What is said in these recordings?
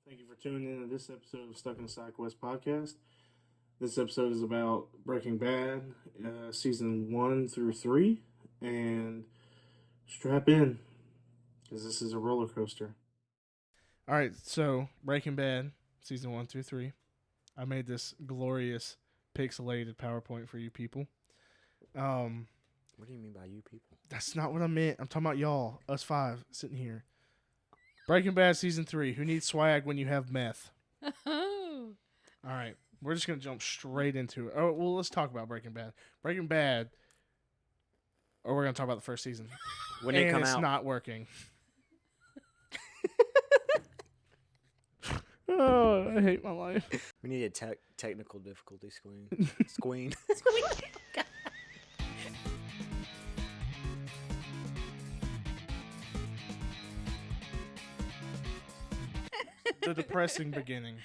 Thank you for tuning in to this episode of Stuck in the Sidequest podcast. This episode is about Breaking Bad, season 1 through 3, and strap in, because this is a roller coaster. All right, so Breaking Bad, season 1 through 3. I made this glorious pixelated PowerPoint for you people. What do you mean by you people? That's not what I meant. I'm talking about y'all, us five, sitting here. Breaking Bad season 3. Who needs swag when you have meth? All right, we're just gonna jump straight into it. Oh well, let's talk about Breaking Bad. Breaking Bad, or we're gonna talk about the first season. When it come it's out, not working. Oh, I hate my life. we need a technical difficulty screen. Squeen. The depressing beginning.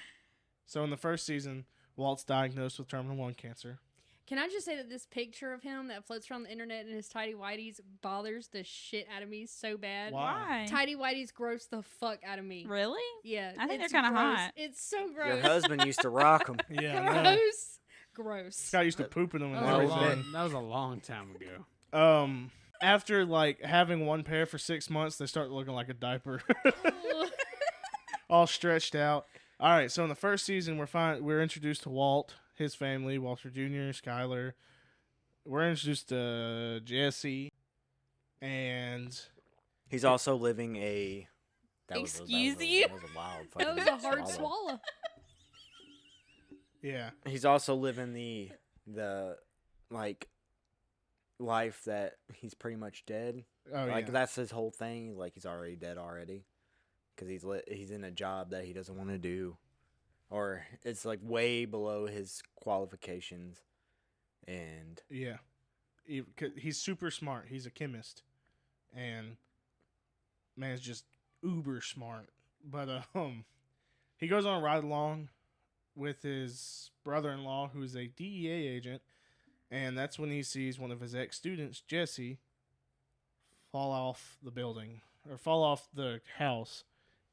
So in the first season, Walt's diagnosed with terminal lung cancer. Can I just say that this picture of him that floats around the internet in his tidy whities bothers the shit out of me so bad. Why? Tidy whities gross the fuck out of me. Really? Yeah. I think it's they're kinda gross. hot. It's so gross. Your husband used to rock them. Yeah, I know. Gross. Gross. Scott used to poop in them and Oh, everything. That was a long time ago. After like having one pair for 6 months, they start looking like a diaper, all stretched out. All right, so in the first season, we're introduced to Walt, his family, Walter Jr., Skyler. We're introduced to Jesse, and He's also living a. Excuse you? That was a wild. That was fucking a hard swallow. yeah, He's also living the like life that he's pretty much dead. oh Like yeah, that's his whole thing. Like he's already dead already, because he's in a job that he doesn't want to do, or it's like way below his qualifications, and yeah. He's super smart. He's a chemist, and man's just uber smart. But he goes on a ride along with his brother-in-law, who's a DEA agent, and that's when he sees one of his ex-students, Jesse, fall off the building or fall off the house,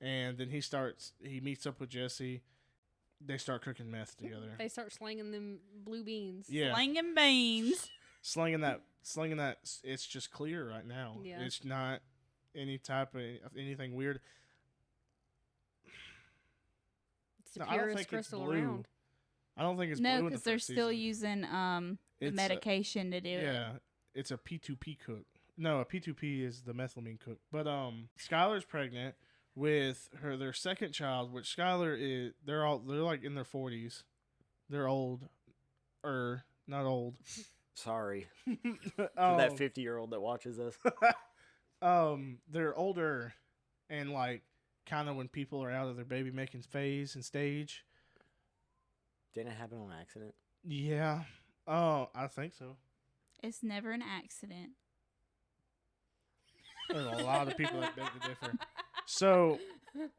and then he meets up with Jesse. They start cooking meth together. They start slanging them blue beans. Yeah, Slanging beans. slinging that. It's just clear right now. Yeah. It's not any type of anything weird. It's the No, I don't purest think it's crystal blue. around. I don't think it's No, blue in the because they're first still season. using the It's, medication to do it. Yeah, it's a P2P cook. No, a P2P is the methylamine cook. But Skylar's pregnant with their second child, which Skylar is. They're like in their 40s. They're old, not old. sorry For for that 50-year-old that watches us. They're older, and like kind of when people are out of their baby making phase and stage. Didn't it happen on accident? Yeah. Oh, I think so. It's never an accident. There's a lot of people that beg to differ. So that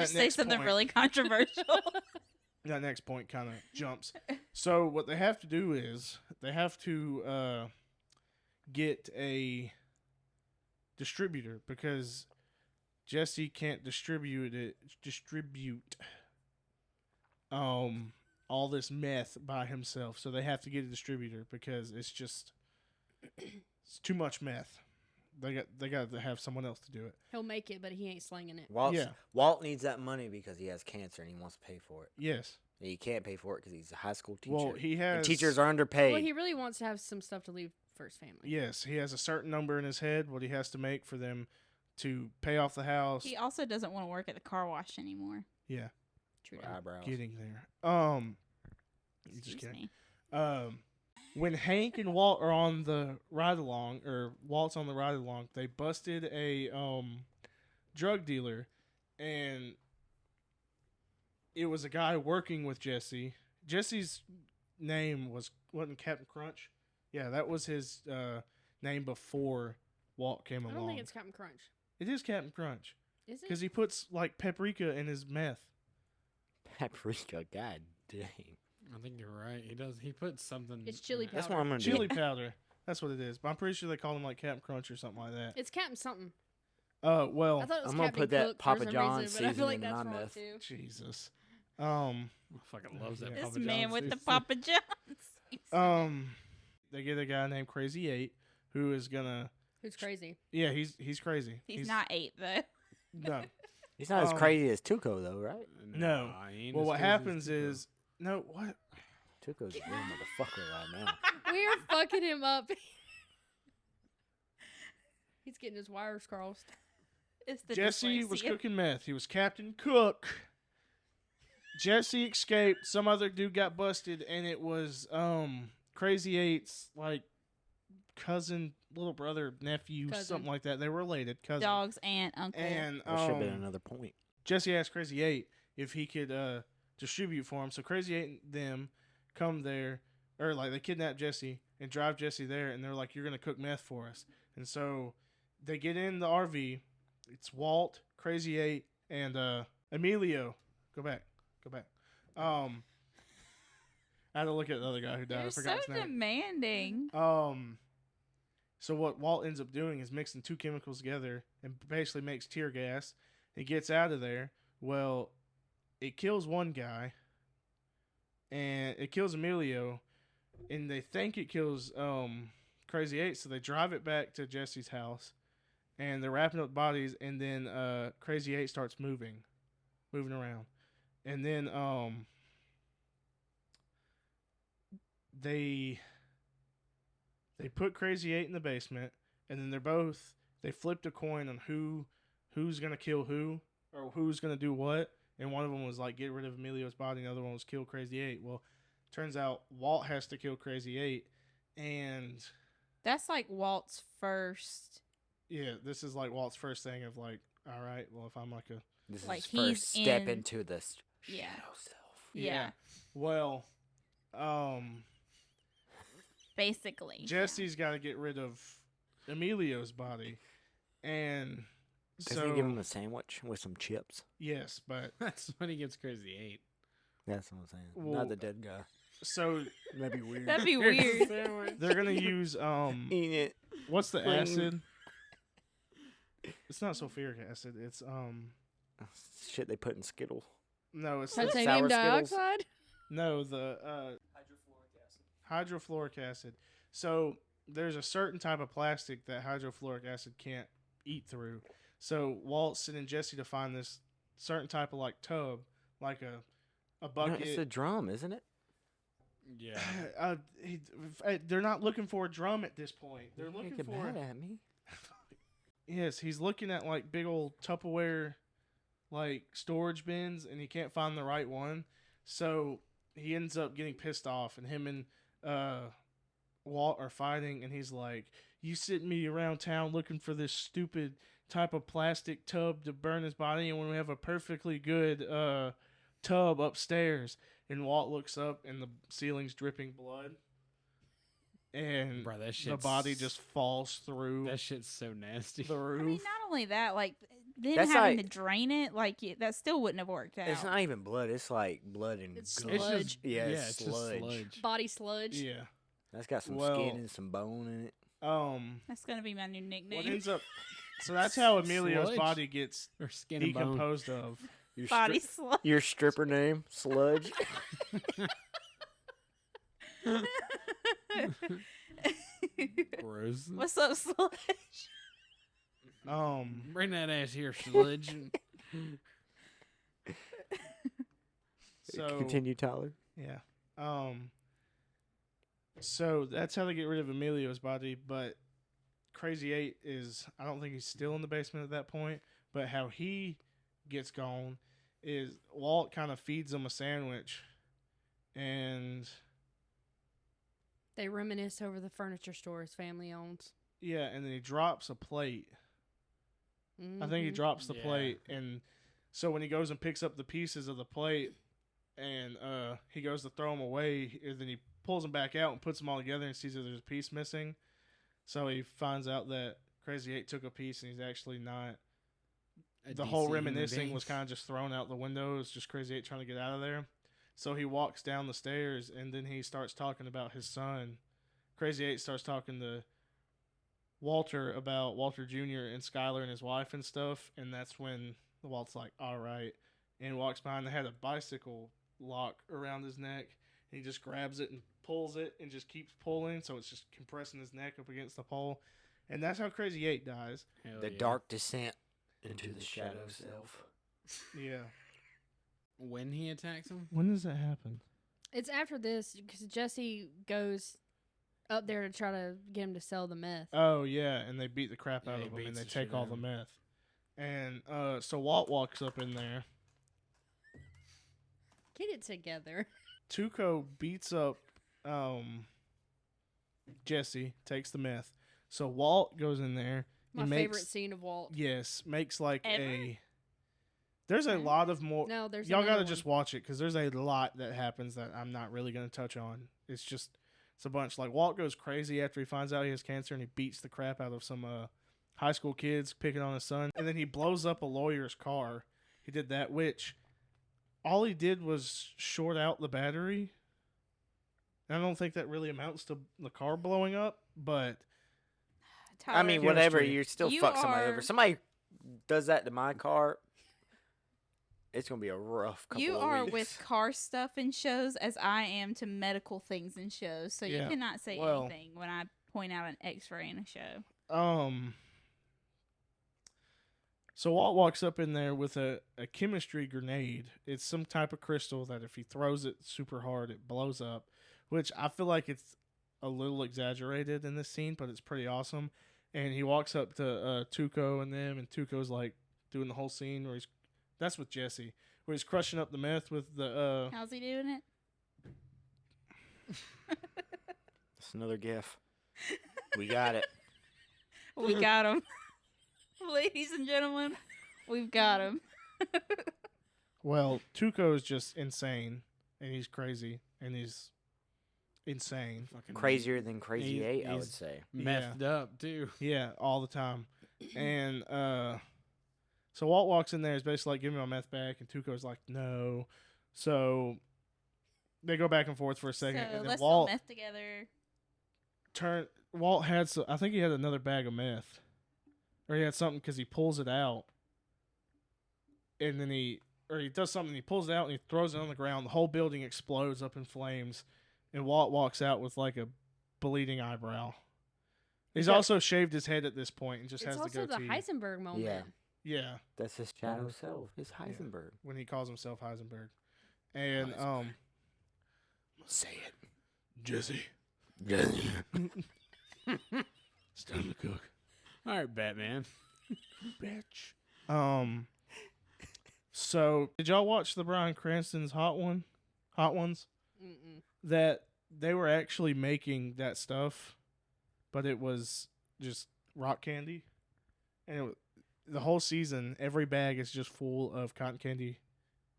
Just say next something point, really controversial. that next point kind of jumps. So what they have to do is they have to get a distributor, because Jesse can't distribute all this meth by himself. So they have to get a distributor because it's too much meth. They got to have someone else to do it. He'll make it, but he ain't slanging it. Walt needs that money because he has cancer and he wants to pay for it. Yes. And he can't pay for it because he's a high school teacher. Well, he has and teachers are underpaid. Well, he really wants to have some stuff to leave for his family. Yes, he has a certain number in his head what he has to make for them to pay off the house. He also doesn't want to work at the car wash anymore. Yeah, True. Eyebrows. getting there. Just Excuse kidding. me. When Hank and Walt are on the ride along, or Walt's on the ride along, they busted a drug dealer, and it was a guy working with Jesse. Jesse's name wasn't Captain Crunch. Yeah, that was his name before Walt came I along. don't think it's Captain Crunch. It is Captain Crunch Is it? because he puts like paprika in his meth. Paprika, god dang. I think you're right. He does. He puts something. It's chili powder. That's what I'm gonna do. Chili powder. That's what it is. But I'm pretty sure they call him like Captain Crunch or something like that. It's Captain something. Well, I thought it was I'm gonna Captain put that Cook Papa for some John's reason, but I feel like seasoning in that's my wrong meth. too. Jesus. Fucking loves that. Yeah. This Papa man John's with the seasoning. Papa John's. They get a guy named Crazy 8 who is gonna. Who's crazy? Yeah, he's crazy. He's not 8 though. No. He's not as Um, crazy as Tuco though, right? No. he ain't Well, as what crazy as happens Tuco. is no. What? Tuco's a real motherfucker right now. We are fucking him up. He's getting his wires crossed. It's the Jesse was dyslexia. cooking meth. He was Captain Cook. Jesse escaped. Some other dude got busted, and it was Crazy Eight's like cousin, little brother, nephew, Cousin. something like that. They were related, cousin. Dog's aunt, uncle. And That should have been another point. Jesse asked Crazy 8 if he could distribute for him. So Crazy 8 and them come there, or like they kidnap Jesse and drive Jesse there, and they're like, "You're gonna cook meth for us." And so they get in the RV. It's Walt, Crazy 8, and Emilio. Go back. I had to look at the other guy who died. I You're forgot so his name. demanding. So what Walt ends up doing is mixing two chemicals together and basically makes tear gas. He gets out of there. Well, it kills one guy, and it kills Emilio, and they think it kills Crazy 8, so they drive it back to Jesse's house, and they're wrapping up bodies, and then Crazy 8 starts moving around, and then they put Crazy 8 in the basement, and then they flipped a coin on who's gonna kill who, or who's gonna do what, and one of them was like get rid of Emilio's body, and the other one was kill Crazy 8. Well, turns out Walt has to kill Crazy 8, and That's like Walt's first. yeah, this is like Walt's first thing of like, all right, well, if I'm like a This Like, is his first he's step in- into this Yeah. shadow self. Yeah. well, Basically. Jesse's got to get rid of Emilio's body, and Doesn't so he give him a sandwich with some chips? yes, but That's when he gets Crazy 8. That's what I'm saying. Well, Not the dead guy. so That'd be weird. That'd be weird. they're gonna use Eating it. what's the Clean. acid? It's not sulfuric acid. It's Shit they put in Skittle. no, it's the, Titanium sour Skittles? dioxide? no the hydrofluoric acid. So there's a certain type of plastic that hydrofluoric acid can't eat through. So Walt's sending Jesse to find this certain type of like tub, like a No, bucket. it's a drum, isn't it? Yeah. They're not looking for a drum at this point. They're Don't looking get for. mad at me. Yes, he's looking at like big old Tupperware, like storage bins, and he can't find the right one. So he ends up getting pissed off, and him and Walt are fighting, and he's like, "You sent me around town looking for this stupid type of plastic tub to burn his body, and when we have a perfectly good tub upstairs." And Walt looks up, and the ceiling's dripping blood, and Bro, that the shit's, body just falls through That shit's so nasty. the I roof. mean, not only that, like them That's having like- to drain it, like that still wouldn't have worked out. It's not even blood. It's like blood and It's gum. It's sludge. just, Yeah, yeah, it's it's just sludge. sludge. Body sludge. Yeah. That's got some Well- skin and some bone in it. That's gonna be my new What nickname. ends up? So that's how Emilio's Sludge? body gets Or skin and bone. decomposed of. Your, Body stri- sludge. your stripper name, Sludge. Gross. What's up, Sludge? Bring that ass here, Sludge. So Continue, Tyler. yeah. So that's how they get rid of Emilio's body, but Crazy 8 is, I don't think he's still in the basement at that point, but how he gets gone is Walt kind of feeds him a sandwich, and They reminisce over the furniture store his family owns. yeah, and then he drops a plate. I think he Mhm. drops the Yeah. plate, and so when he goes and picks up the pieces of the plate, and he goes to throw them away, and then he pulls them back out and puts them all together and sees that there's a piece missing. So he finds out that Crazy 8 took a piece, and he's actually not. A The whole decent human reminiscing being. was kind of just thrown out the window. It was just Crazy 8 trying to get out of there. So he walks down the stairs, and then he starts talking about his son. Crazy 8 starts talking to Walter about Walter Jr. and Skylar and his wife and stuff, and that's when Walt's like, all right, and walks behind. They had a bicycle lock around his neck, and he just grabs it and pulls it and just keeps pulling, so it's just compressing his neck up against the pole, and that's how Crazy 8 dies. Hell The yeah. dark descent into the shadow self. Yeah. When he attacks him? When does that happen? It's after this because Jesse goes up there to try to get him to sell the meth. Oh, yeah, and they beat the crap Yeah, out he of him, and beats they the take shit all out the of meth. And so Walt walks up in there. Get it together. Tuco beats up Jesse, takes the meth. So Walt goes in there. My and favorite makes, scene of Walt. Yes, makes like Ever? There's a Ever? lot of more. No, there's Y'all another gotta one. just watch it because there's a lot that happens that I'm not really gonna touch on. It's a bunch. Like Walt goes crazy after he finds out he has cancer and he beats the crap out of some high school kids picking on his son, and then he blows up a lawyer's car. He did that, which all he did was short out the battery. And I don't think that really amounts to the car blowing up, but I mean, Tyler, whatever. Chemistry. You're still You fuck somebody are- over. Somebody does that to my car. It's gonna be a rough couple you of are weeks. with car stuff in shows as I am to medical things in shows, so Yeah, you cannot say well- anything when I point out an X-ray in a show. So Walt walks up in there with a chemistry grenade. It's some type of crystal that if he throws it super hard, it blows up, which I feel like it's a little exaggerated in this scene, but it's pretty awesome. And he walks up to Tuco and them, and Tuco's like doing the whole scene where that's with Jesse, where he's crushing up the meth with the How's he doing it? It's another gif. We got it. We got him, ladies and gentlemen. We've got him. well, Tuco is just insane, and he's crazy, and he's insane. Fucking Crazier than Crazy He- 8, I would he's- say. Methed up, too. Yeah, all the time. And so Walt walks in there, is basically like, give me my meth back, and Tuco's like, no. So they go back and forth for a second, So and then let's Walt all meth together. Walt had I think he had another bag of meth, or he had something because he pulls it out, and then he does something. He pulls it out and he throws it on the ground. The whole building explodes up in flames, and Walt walks out with like a bleeding eyebrow. He's got- also shaved his head at this point and just It's has also the the goatee. Heisenberg moment. Yeah. Yeah, That's his shadow self. It's Heisenberg. when he calls himself Heisenberg, and Say it. Jesse, it's time to cook, All right, Batman. bitch. So did y'all watch the Bryan Cranston's Hot Ones? Mm-mm. That they were actually making that stuff, but it was just rock candy, and the whole season, every bag is just full of cotton candy,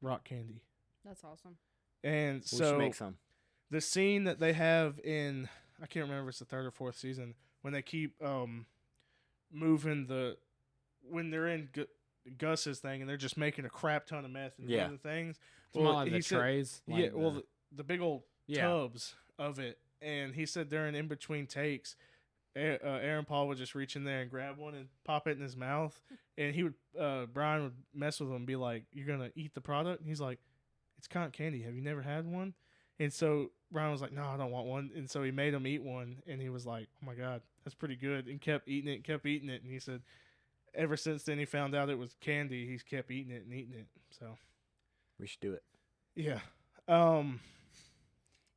rock candy, That's awesome. and We should so make some. the scene that they have in, I can't remember if it's the third or fourth season, when they keep moving when they're in Gus's thing and they're just making a crap ton of meth and Yeah. doing the things. Well, like the he said- trays. yeah, like well, the big old yeah. tubs of it, and he said during in between takes, Aaron Paul would just reach in there and grab one and pop it in his mouth, and he would Brian would mess with him and be like, "You're gonna eat the product?" And he's like, "It's cotton candy. Have you never had one?" And so Brian was like, "No, I don't want one." And so he made him eat one, and he was like, "Oh my god, that's pretty good," and kept eating it, and he said, ever since then he found out it was candy, he's kept eating it and eating it. So We should do it. yeah,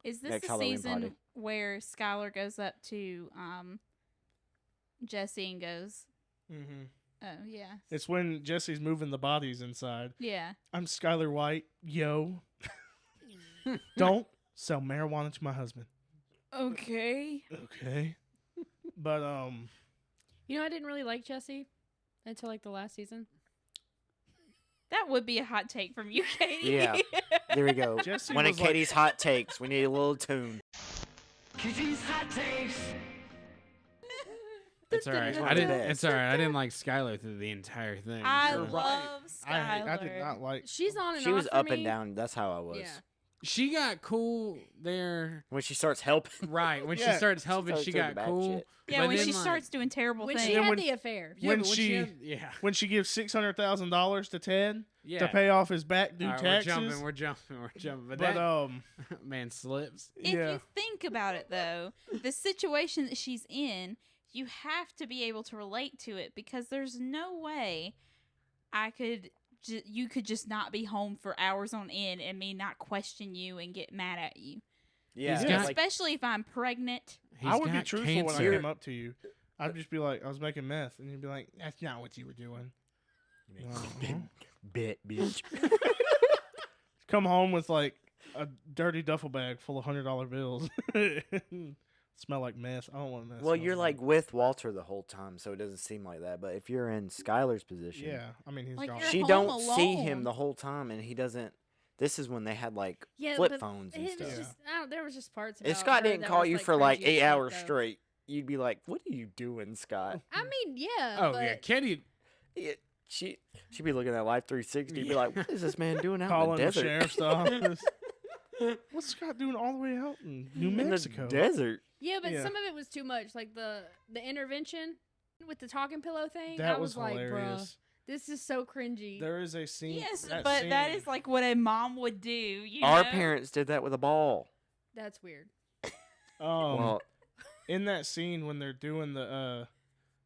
Is this Next the Halloween season party. where Skylar goes up to Jesse and goes, "Oh yeah, it's when Jesse's moving the bodies inside. yeah." I'm Skylar White, yo. Don't sell marijuana to my husband. Okay. Okay. But You know, I didn't really like Jesse until like the last season. That would be a hot take from you, Katie. Yeah. There we go. Jesse One of was like- Katie's hot takes. We need a little tune. It's all right. One I of the didn't. best. It's all right. I didn't like Skylar through the entire thing. I so- You're right. love Skylar. I did not like. She's on and She off was for up me. and down. That's how I was. Yeah. She got cool there. When she starts helping. Right. When she Yeah. starts helping, starts she doing got bad cool. shit. Yeah, But when then, she like- starts doing terrible When things. she And had when- the affair. Yeah, When but she- yeah. When she gives $600,000 to Ted Yeah. to pay off his back due All right, taxes. We're jumping. But But that man slips. If yeah. you think about it, though, the situation that she's in, you have to be able to relate to it because there's no way you could just not be home for hours on end and me not question you and get mad at you. Yeah. He's it's got- like, Especially if I'm pregnant. I would be got truthful when I cancer. came up to you. I'd just be like, I was making meth, and you'd be like, that's not what you were doing. bitch. Come home with like a dirty duffel bag full of $100 bills. Smell like meth. I don't want meth. Well, smell you're like with Walter the whole time, so it doesn't seem like that. But if you're in Skylar's position, yeah. I mean, he's Like, gone. you're she home don't see alone. him the whole time, and he doesn't. This is when they had like Yeah, flip but phones and it stuff. was just, there was just parts about If Scott her didn't that call was, you like, for like cringy as 8 shit, hours though. straight, you'd be like, "What are you doing, Scott?" I mean, yeah. Oh but yeah, Kenny. She'd be looking at Life 360, be like, "What is this man doing out Calling in the the desert?" sheriff's office. What's Scott doing all the way out in New in Mexico? the desert. Yeah, but Yeah. some of it was too much. Like the intervention with the talking pillow thing. That I was like, bruh, hilarious. this is so cringy. There is a scene. Yes, but that is like what a mom would do. You Our know? parents did that with a ball. That's weird. Well, in that scene when they're doing the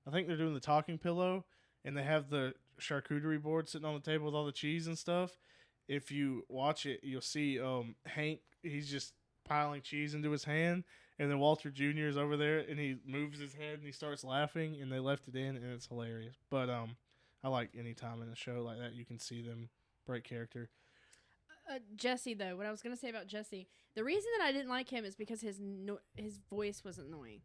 I think they're doing the talking pillow and they have the charcuterie board sitting on the table with all the cheese and stuff. If you watch it, you'll see Hank, he's just piling cheese into his hand, and then Walter Jr. is over there and he moves his head and he starts laughing, and they left it in and it's hilarious. But I like any time in a show like that you can see them break character. Jesse, though, what I was gonna say about Jesse, the reason that I didn't like him is because his voice was annoying.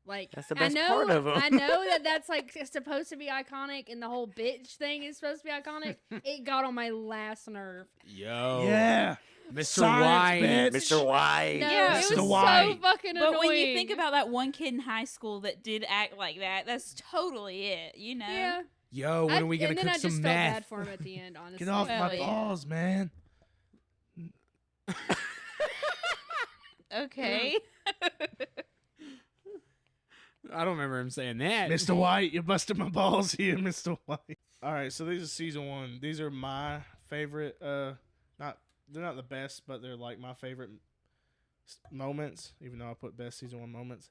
Like, That's the best I know, part of him. I know that that's like supposed to be iconic, and the whole bitch thing is supposed to be iconic. It got on my last nerve. Yo. Yeah. Mr. Science, White. bitch. Mr. White. No, Yeah, it was Mr. so White. fucking annoying. But when you think about that one kid in high school that did act like that, that's totally it. You know. yeah, Yo, when are we gonna and then cook I just some felt meth? bad for him at the end. Honestly, Get off Well, my yeah. balls, man. Okay. I don't remember him saying that. Mr. White, you busted my balls here, Mr. White. All right, so these are season 1. These are my favorite. They're not the best, but they're like my favorite moments. Even though I put best season 1 moments.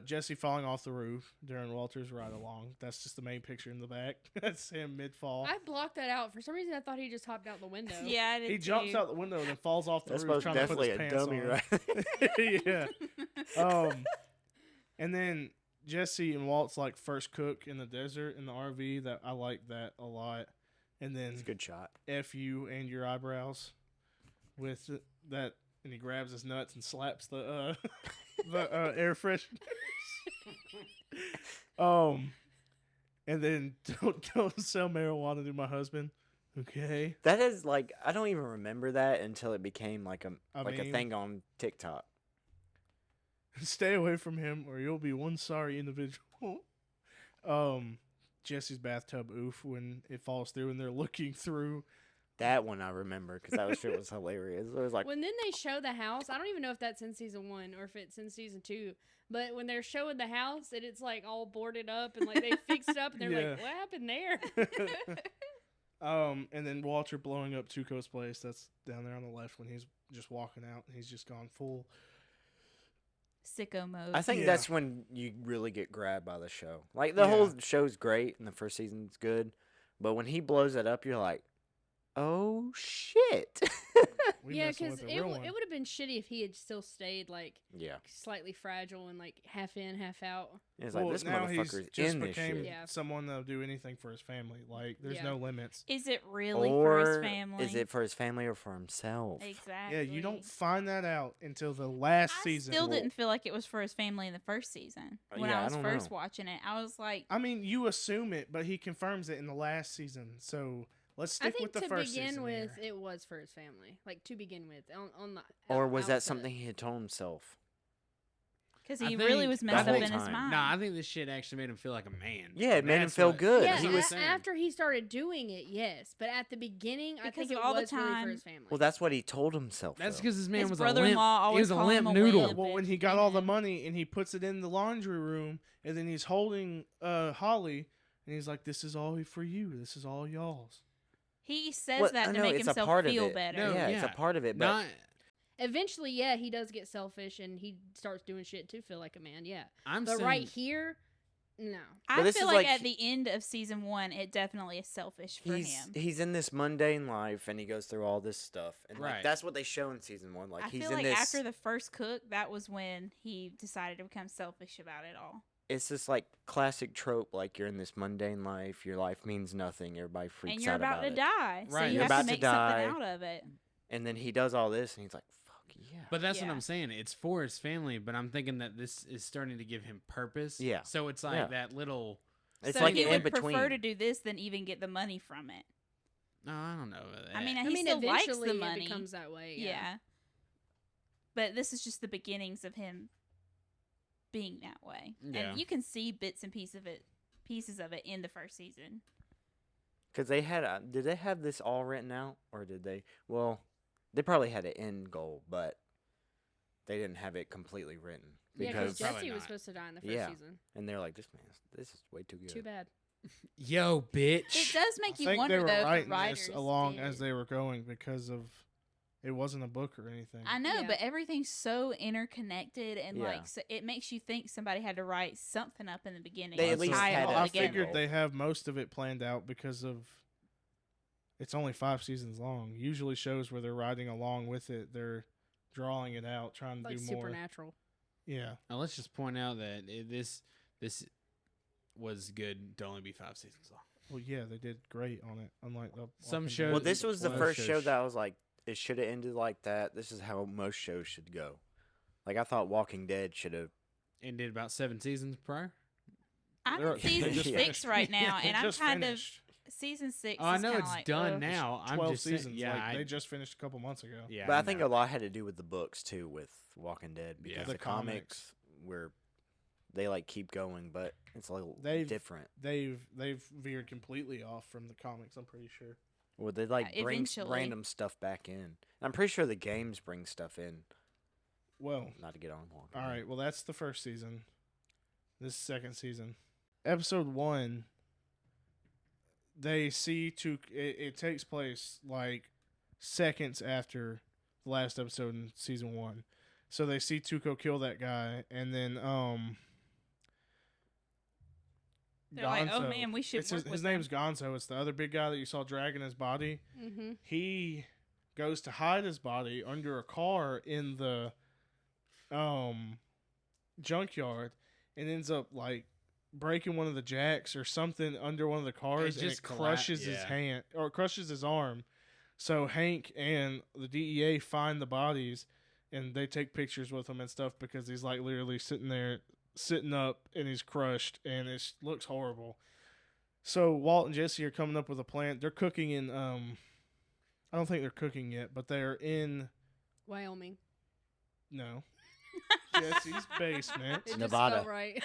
Jesse falling off the roof during Walter's ride along. That's just the main picture in the back. That's him mid fall. I blocked that out for some reason. I thought he just hopped out the window. Yeah, I did He jumps too. out the window and then falls off the That's roof most trying to put definitely his a pants dummy, on. right? Yeah. And then Jesse and Walt's like first cook in the desert in the RV. That I like that a lot. And then It's a good shot. F you and your eyebrows with that, and he grabs his nuts and slaps the air fresheners. And then don't sell marijuana to my husband. Okay. That is like I don't even remember that until it became like a meme? thing on TikTok. Stay away from him or you'll be one sorry individual. Jesse's bathtub oof when it falls through and they're looking through. That one I remember because that shit was hilarious. It was like, When then they show the house, I don't even know if that's in season 1 or if it's in season 2. But when they're showing the house and it's like all boarded up and like they fixed it up and they're Yeah. like, what happened there? And then Walter blowing up Tuco's place. That's down there on the left when he's just walking out and he's just gone full. Sicko mode. I think Yeah. that's when you really get grabbed by the show. Like the Yeah. whole show's great and the first season's good, but when he blows it up, you're like, oh shit. We yeah, messing because with the it real would one. have been shitty if he had still stayed like Yeah, slightly fragile and like half in, half out. it's Well, like this now he's motherfucker's just in this became shit. Yeah. someone that'll do anything for his family. Like there's Yeah. no limits. Is it really for his Or family? is it for his family or for himself? Exactly. Yeah, you don't find that out until the last I season. still didn't feel like it was for his family in the first season. When Yeah, I I was don't first know. watching it, I was like, I mean, you assume it, but he confirms it in the last season. So let's I stick think with the to first begin season with, here. it was for his family. Like to begin with, on the Or out- was that outset. something he had told himself? Because I he really think was the messed up whole in his time. mind. Nah, I think this shit actually made him feel like a man. Yeah, it made him That's feel what- good. Yeah, that's He what I'm was- saying. after he started doing it, yes. But at the beginning, I Because think of it all the was really for time- his family. Well, that's what he told himself. That's though. because this man His was a limp. brother-in-law He always was a called limp him a noodle. wimp. Well, when he got all the money and he puts it in the laundry room, and then he's holding Holly, and he's like, "This is all for you. This is all y'all's." He says Well, that I to know make it's a himself part of feel it. better. No, yeah, it's a yeah. part of it. But Not, Eventually, yeah, he does get selfish and he starts doing shit to feel like a man, yeah. I'm But saying, right here, no. But I this feel is like like- at the end of season 1, it definitely is selfish for him. he's in this mundane life, and he goes through all this stuff, and like, Right. that's what they show in season 1. Like I he's feel in like this. after the first cook, that was when he decided to become selfish about it all. It's this like classic trope. Like you're in this mundane life, your life means nothing. Everybody freaks And you're out about to it. die, so Right. you You're have about to to make die. something out of it. And then he does all this, and he's like, "Fuck yeah." But that's what Yeah. I'm saying. It's for his family, but I'm thinking that this is starting to give him purpose. Yeah. So it's like Yeah. that little. It's so like he an would in between. prefer to do this than even get the money from it. No, I don't know. About that. I mean, I he mean, still likes eventually the money. it becomes that way, yeah. yeah. But this is just the beginnings of him being that way. Yeah. And you can see bits and pieces of it in the first season. Because they had, did they have this all written out, or did they? Well, they probably had an end goal, but they didn't have it completely written Yeah, because because, Probably Jesse was not. supposed to die in the first Yeah. season. and they're like, this is way too good. Too bad. Yo, bitch. It does make I you think wonder, they were though, if the writing writers this along as did. they were going because of it wasn't a book or anything. I know, Yeah. but everything's so interconnected, and Yeah. like so it makes you think somebody had to write something up in the beginning. They to at least tie it had all a I together. figured they have most of it planned out because of it's only 5 seasons long. Usually shows where they're writing along with it, they're drawing it out, trying to Like do more. Supernatural. Yeah. Now, let's just point out that this was good to only be 5 seasons long. Well, yeah, they did great on it. Unlike the Some Walking shows- Dead. Well, this was the Well, first show shush. that I was like, it should have ended like that. This is how most shows should go. Like I thought Walking Dead should have. And did about 7 seasons prior. I'm They're- in season they just 6 finished. right now, Yeah, and they I'm just kind finished. of season 6. Oh, I is know kinda it's like, done ugh. now. I'm 12 just saying- seasons. yeah, like, I, they just finished a couple months ago. yeah. But I I think know. a lot had to do with the books too, with Walking Dead, because Yeah. the The comics comics. were they like keep going, but it's a little They've- different. They've veered completely off from the comics, I'm pretty sure. Well, they like bring eventually. random stuff back in. I'm pretty sure the games bring stuff in. Well, Not to get on Walking all Dead. right. Well, that's the first season. This is second season. Episode 1, they see it takes place like seconds after the last episode in season 1. So they see Tuco kill that guy, and then They're like, oh Gonzo- man, we should it's work his with name's Gonzo. It's the other big guy that you saw dragging his body. Mm-hmm. He goes to hide his body under a car in the junkyard and ends up like breaking one of the jacks or something under one of the cars, and it just crushes his yeah. hand or crushes his arm. So Hank and the DEA find the bodies and they take pictures with him and stuff because he's like literally sitting up and he's crushed and it looks horrible. So Walt and Jesse are coming up with a plan. They're cooking in I don't think they're cooking yet, but they're in Wyoming. no Jesse's basement. It Nevada. just felt right.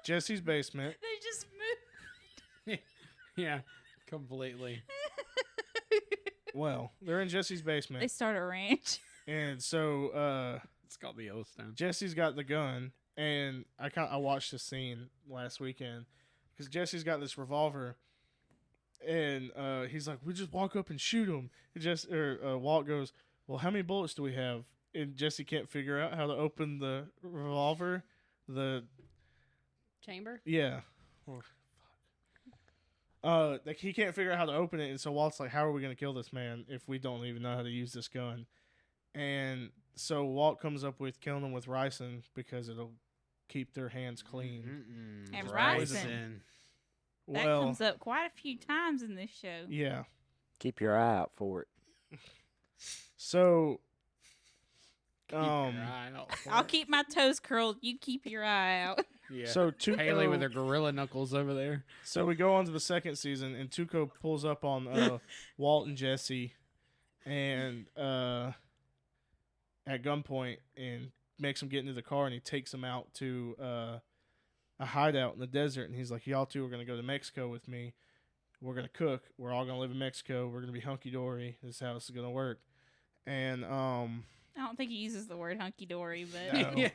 Jesse's basement. They just moved. Yeah, completely. Well, they're in Jesse's They basement, start a ranch. and so It's called the Yellowstone. Jesse's got the gun, and I watched this scene last weekend because Jesse's got this revolver, and he's like, "We just walk up and shoot him." Walt goes, "Well, how many bullets do we have?" And Jesse can't figure out how to open the revolver. Chamber. Yeah. Like he can't figure out how to open it, and so Walt's like, "How are we gonna kill this man if we don't even know how to use this gun?" And so Walt comes up with killing him with ricin because it'll keep their hands clean. And ricin. That Well, comes up quite a few times in this show. yeah. Keep your eye out for it. So, Keep your eye out for I'll it. keep my toes curled. You keep your eye out. Yeah. so Tuco, Haley with her gorilla knuckles over there. So we go on to the second season, and Tuco pulls up on Walt and Jesse, and at gunpoint, and makes them get into the car, and he takes them out to a hideout in the desert. And he's like, y'all two are going to go to Mexico with me. We're going to cook. We're all going to live in Mexico. We're going to be hunky-dory. This is how this is going to work. And I don't think he uses the word hunky dory, but No. Yeah.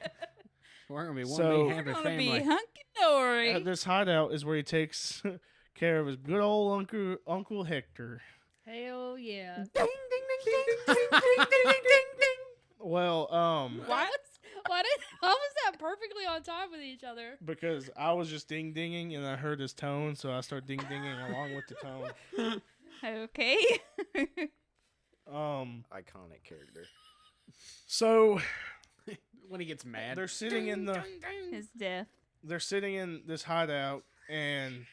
We're gonna be one So- big happy we're gonna family. be hunky dory. at this hideout is where he takes care of his good old Uncle Hector. Hell yeah. Well, How was that perfectly on time with each other? because I was just ding-dinging, and I heard his tone, so I started ding-dinging along with the tone. Okay. Iconic character. So When he gets mad. they're sitting in the His death. they're sitting in this hideout, and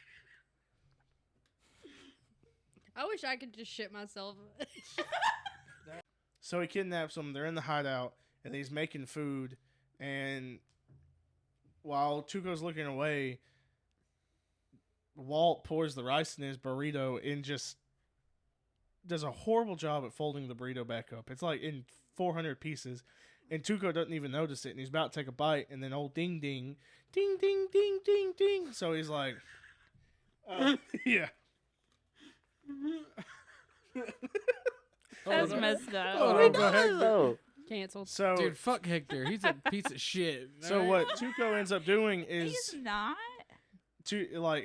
I wish I could just shit myself. so he kidnaps them. They're in the hideout, and he's making food. And while Tuco's looking away, Walt pours the rice in his burrito and just does a horrible job at folding the burrito back up. It's like in 400 pieces. And Tuco doesn't even notice it, and he's about to take a bite, and then old ding ding, ding ding ding ding ding. So he's like, yeah. That's messed up. Oh, go ahead. Oh, Canceled. So Dude, fuck Hector. He's a piece of shit. so alright? what Tuco ends up doing He's is not.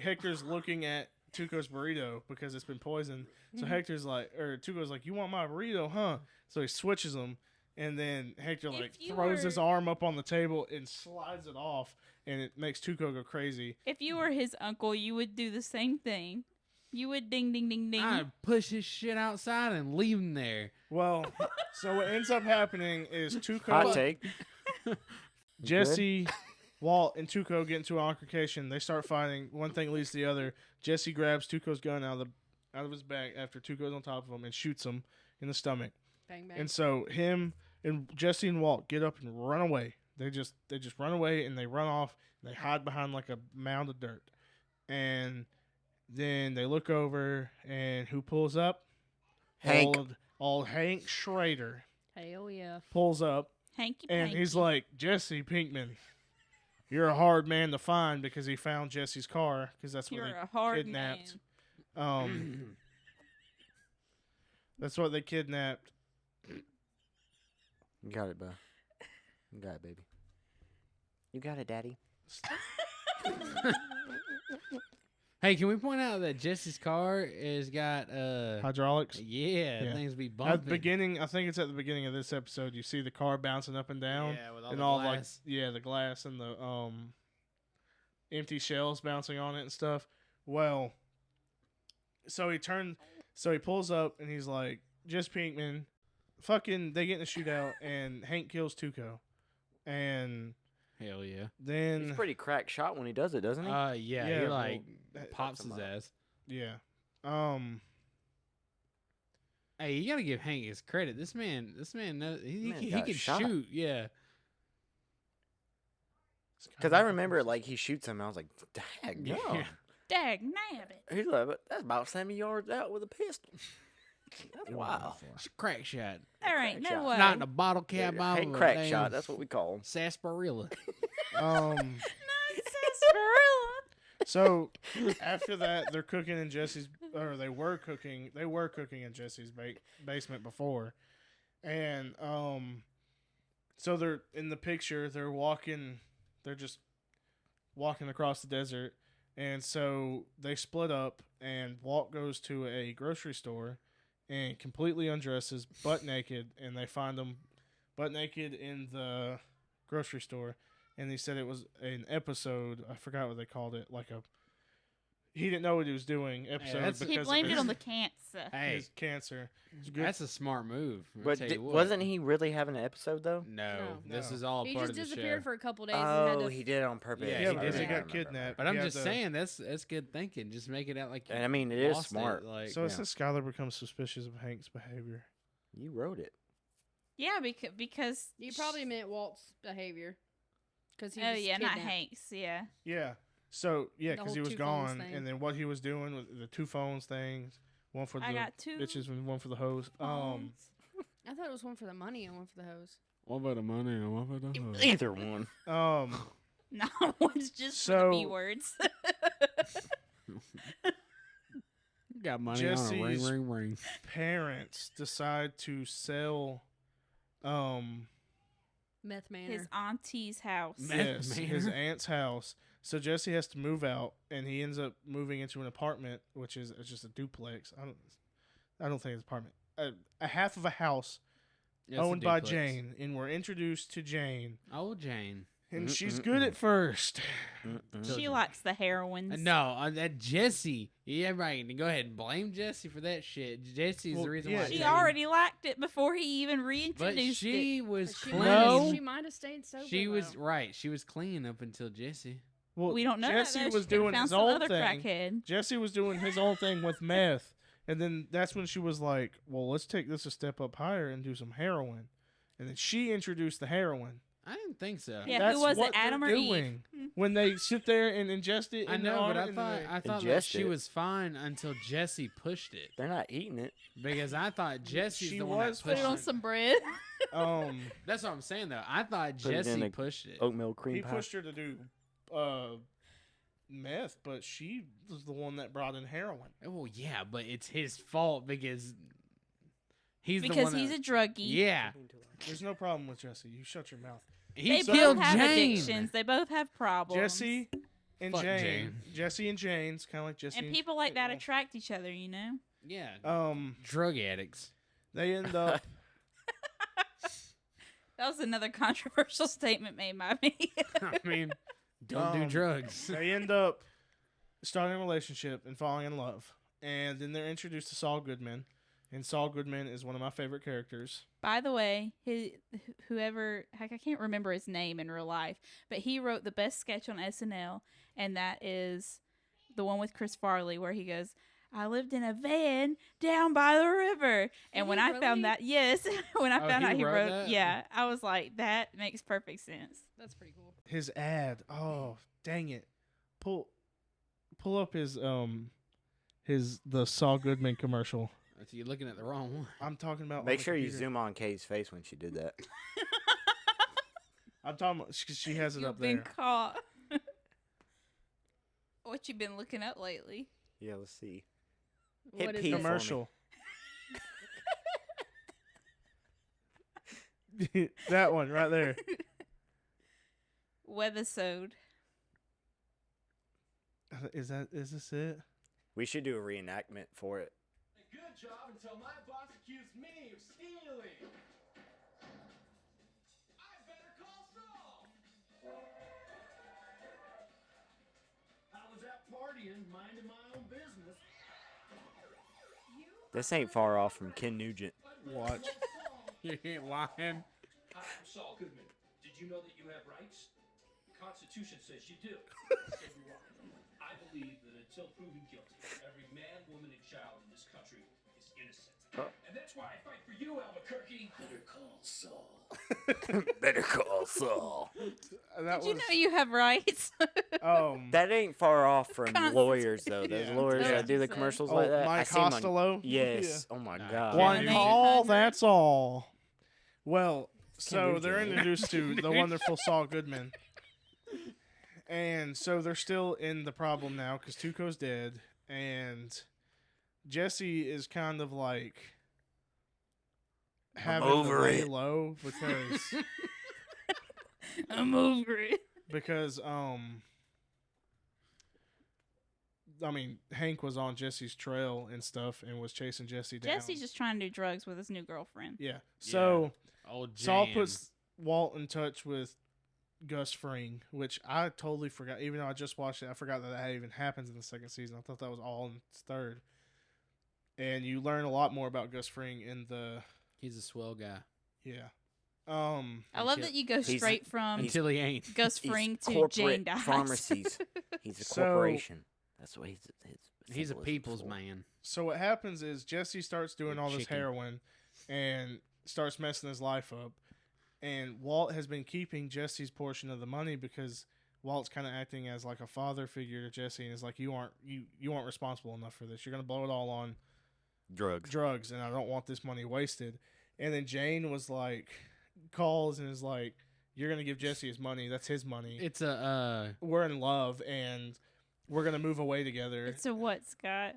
Hector's looking at Tuco's burrito because it's been poisoned. So Hector's like, or Tuco's like, you want my burrito, huh? So he switches them. And then Hector If you throws his were- arm up on the table and slides it off, and it makes Tuco go crazy. If you were his uncle, you would do the same thing. You would ding ding ding ding. I'd push his shit outside and leave him there. Well, so what ends up happening is hot Tuco, take. Jesse, Walt, and Tuco get into an altercation. They start fighting. One thing leads to the other. Jesse grabs Tuco's gun out of his bag after Tuco's on top of him and shoots him in the stomach. Bang bang. And so him and Jesse and Walt get up and run away. They just run away, and they run off. And they hide behind like a mound of dirt. And then they look over, and who pulls up? Hank. Old Hank Schrader Hell yeah. pulls up, Hanky and panky. he's like, Jesse Pinkman, you're a hard man to find, because he found Jesse's car, because that's what You're they a hard kidnapped. man. That's what they kidnapped. You got it, bro. You got it, baby. You got it, daddy. Hey, can we point out that Jesse's car has got Hydraulics. yeah, things be bumping. At the beginning, I think it's at the beginning of this episode, you see the car bouncing up and down. Yeah, with all and the all glass. the glass and the empty shells bouncing on it and stuff. Well, so he pulls up and he's like, just Pinkman, they get in a shootout, and Hank kills Tuco. And Hell yeah. then He's pretty crack shot when he does it, doesn't he? Yeah, Yeah, he well, like that- pops that's his a lot. ass. yeah. Hey, you gotta give Hank his credit. This man knows he Man can got shot. shoot. Yeah. Because I remember, like, he shoots him, and I was like, dang, Yeah. yeah. Dag nabbit. He's like, "But that's about 70 yards out with a pistol. That's wild. It's a crack shot. There ain't Crack no shot. way. Not in a bottle cap. Yeah, bottle, Hank but crack damn shot, that's what we call him. sarsaparilla. Sarsaparilla. So after that, they're cooking in Jesse's, or they were cooking in Jesse's basement before, and so they're in the picture. They're just walking across the desert, and so they split up. And Walt goes to a grocery store and completely undresses, butt naked, and they find him butt naked in the grocery store. And he said it was an episode. I forgot what they called it. He didn't know what he was doing. Episode that's- because He of blamed it his- on the cancer. Hey, his cancer. It's good. that's a smart move. I'll But tell you what. wasn't he really having an episode, though? No, No. this No. is all He part just of the disappeared show. for a couple days. and had Oh, to he did it on purpose. Yeah, yeah, he because did he it. got I remember. kidnapped. But I'm He had just to- saying that's good thinking. Just make it out like And I mean, it is lost smart. Like, So it Yeah. says Skylar becomes suspicious of Hank's behavior. You wrote it. Yeah, because You probably meant Walt's behavior. Cause he oh was yeah, not kidnapped. Hank's. Yeah. Yeah. So yeah, The because whole he was two phones gone, thing. and then what he was doing with the 2 phones things, one for I the got 2 bitches and one for the hose. phones. I thought it was one for the money and one for the hose. What about the money and what about the hood? Either one. No, one's just for the B So- words. Got money on a Jesse's- ring. Parents decide to sell, Meth Manor. His auntie's house. Meth yes, his Manor. aunt's house. So Jesse has to move out, and he ends up moving into an apartment, which is it's just a duplex. I don't think it's an apartment. A half of a house Yeah, it's a owned by duplex. Jane, and we're introduced to Jane, Oh, Jane. and she's good at first. She likes the heroines. No, that Jesse. Yeah, right. Go ahead and blame Jesse for that shit. Jesse's Well, the reason yeah, why. She Jane- already liked it before he even But reintroduced she it. was She clean. No. She might have stayed sober. She was though. right. She was clean up until Jesse. Well, We don't know. Jesse that, though. was She could've doing found his some own other thing. crackhead. Jesse was doing his own thing with meth, and then that's when she was like, "Well, let's take this a step up higher and do some heroin." And then she introduced the heroin. I didn't think so. Yeah, That's who was it, what they're Adam or Eve? doing when they sit there and ingest it. I in know, their but arm, and then I thought that Ingest she it. was fine until Jesse pushed it They're not eating it. because I thought Jesse's She the one was that Put pushed it on it. some bread. That's what I'm saying though. I thought Put it in Jesse a pushed it. Oatmeal cream he pie. pushed her to do meth, but she was the one that brought in heroin. Well, yeah, but it's his fault because he's the Because one he's that, a druggie. yeah. There's no problem with Jesse. You shut your mouth. He They killed both have Jane. addictions. They both have problems. Jesse and Fuck Jane. Jane. Jesse and Jane's kind of like Jesse. And people like that attract each other, you know? Yeah, Drug drug addicts. They end up. That was another controversial statement made by me. I mean, don't do drugs. They end up starting a relationship and falling in love, and then they're introduced to Saul Goodman, and Saul Goodman is one of my favorite characters. By the way, whoever, heck, I can't remember his name in real life, but he wrote the best sketch on SNL, and that is the one with Chris Farley where he goes, "I lived in a van down by the river." And Did when he I really? found that, yes, when I Oh, found he out he wrote wrote, that? yeah, I was like, that makes perfect sense. That's pretty cool. His ad. Oh, dang it! Pull up his the Saul Goodman commercial. So you're looking at the wrong one. I'm talking about. on Make the sure you computer. zoom on Kay's face when she did that. I'm talking about. She has it You've up been there. caught. What you been looking up lately? Yeah, let's see. Hit What is P it? for me. Commercial. That one right there. Weathersode. Is this it? We should do a reenactment for it. Good job until my boss accused me of stealing. I better call Saul. I was out partying, minding my own business. This ain't far off from Ken Nugent. Watch. You ain't lying. Hi, I'm Saul Goodman. Did you know that you have rights? The Constitution says you do. So do I. I believe that until proven guilty, every man, woman, and child in this country is innocent. And that's why I fight for you, Albuquerque. Better call Saul. Better call Saul. That Did you know you have rights? That ain't far off from Constitution. lawyers, though. Those Yeah. lawyers Yeah. that do the commercials Oh, like that. I Mike see 'em on- Costello? Yes. Oh my Nah, god. One Yeah. call, 800. that's all. Well, so Nugent. they're introduced to the wonderful Saul Goodman. And so they're still in the problem now because Tuco's dead. And Jesse is kind of like having over to lay it. low because I'm over it. because I mean Hank was on Jesse's trail and stuff and was chasing Jesse down. Jesse's just trying to do drugs with his new girlfriend. yeah. So Old Saul Jan. puts Walt in touch with Gus Fring, which I totally forgot. Even though I just watched it, I forgot that even happens in the second season. I thought that was all in its third. And you learn a lot more about Gus Fring in the He's a swell guy. yeah. I love that you go He's- straight from Until he ain't. Gus He's Fring to corporate Jane dies. pharmacies. He's a So- corporation. That's what his He's a symbolism people's for. man. So what happens is Jesse starts doing all this Chicken. heroin and starts messing his life up. And Walt has been keeping Jesse's portion of the money because Walt's kind of acting as like a father figure to Jesse and is like, you aren't responsible enough for this. You're gonna blow it all on Drugs. drugs, and I don't want this money wasted. And then Jane was like, calls and is like, "You're gonna give Jesse his money. That's his money. It's a We're in love and we're gonna move away together." It's a what, Scott?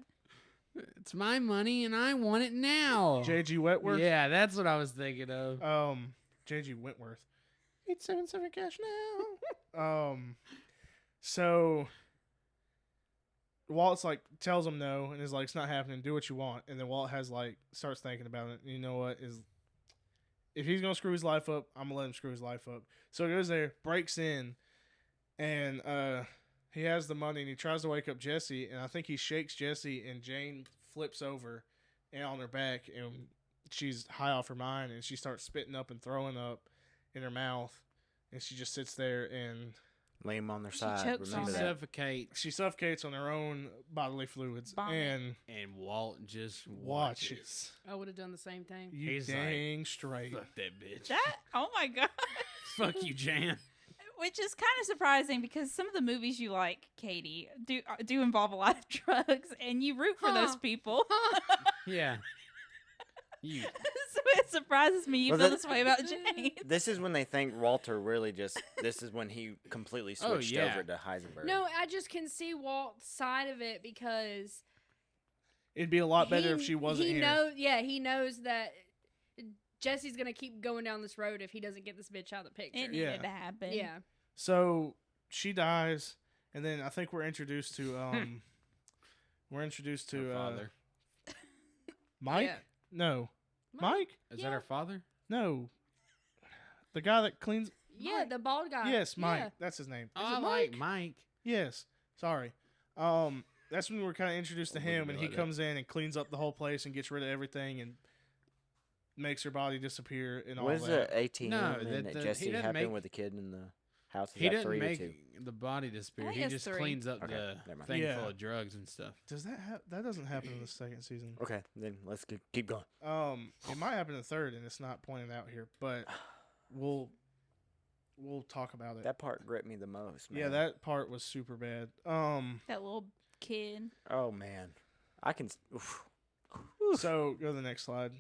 it's my money and I want it now. J.G. Wentworth. Yeah, that's what I was thinking of. J.G. Wentworth. 877 cash now. So Walt's like tells him no and is like, "It's not happening. Do what you want." And then Walt has like starts thinking about it. And you know what is? If he's gonna screw his life up, I'm gonna let him screw his life up. So he goes there, breaks in, and he has the money and he tries to wake up Jesse, and I think he shakes Jesse, and Jane flips over and on her back, and she's high off her mind, and she starts spitting up and throwing up in her mouth, and she just sits there and Lay them on their She side. chokes Remember on that. Suffocate she suffocates on her own bodily fluids. Vomit. And and Walt just watches. I would have done the same thing. You He's like, dang straight. Fuck that bitch. That, oh my God. Fuck you, Jan. Which is kind of surprising because some of the movies you like, Katie, do involve a lot of drugs, and you root for those Huh. people. Yeah. You. So it surprises me you Well, feel that- this way about Jane. This is when they think Walter really just. This is when he completely Oh, switched yeah. over to Heisenberg. No, I just can see Walt's side of it because It'd be a lot better if she wasn't he here. he knows that Jesse's gonna keep going down this road if he doesn't get this bitch out of the picture. It needed Yeah. to happen. Yeah. So she dies, and then I think we're introduced to Her father. Mike. Yeah. No, Mike. Is Yeah. that her father? No, the guy that cleans. Yeah, Mike. the bald guy. Yes, Mike. Yeah. That's his name. Oh, Is I it like Mike? Mike. Yes. Sorry. That's when we're kind of introduced to I him, wouldn't and know he that. comes in and cleans up the whole place and gets rid of everything and makes her body disappear and all Was that. the ATM No, and that- that he Jesse doesn't happened make- with the kid in the house? Is He that didn't 3 or make 2? the body disappear. think He it's just 3. cleans up Okay, the never mind. thing Yeah. full of drugs and stuff. Does that that doesn't happen in the second season? Okay, then let's keep going. It might happen in the third, and it's not pointed out here, but we'll talk about it. That part gripped me the most. Man. Yeah, that part was super bad. That little kid. Oh man, I can. Oof. So go to the next slide.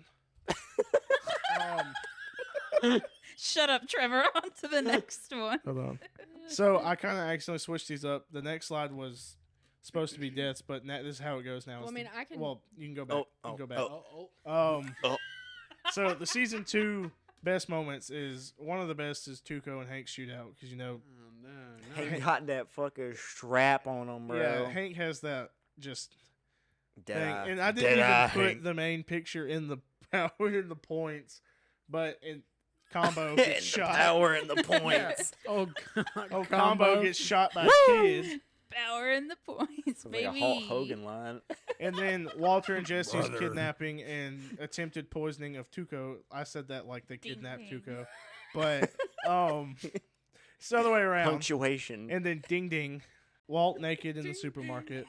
Shut up, Trevor. On to the next one. Hold on. So I kind of accidentally switched these up. The next slide was supposed to be deaths, but this is how it goes now. Well, I It's mean, I can. well, you can go back. You can go back. Oh. So the season 2 best moments is one of the best is Tuco and Hank's shootout because Oh, no. He got that fucking strap on him, bro. yeah, Hank has that just Dead thing, eye. and I Dead didn't even eye, put Hank. the main picture in the power in the points, but in combo And gets the shot. power and the points. Oh, God. Oh, combo gets shot by a kid, Power in the points, It's like baby. a Hulk Hogan line. and then Walter and Jesse's Brother. kidnapping and attempted poisoning of Tuco. I said that like they Ding, kidnapped ding. Tuco, but it's the other way around. Punctuation. And then ding ding, Walt naked in the supermarket.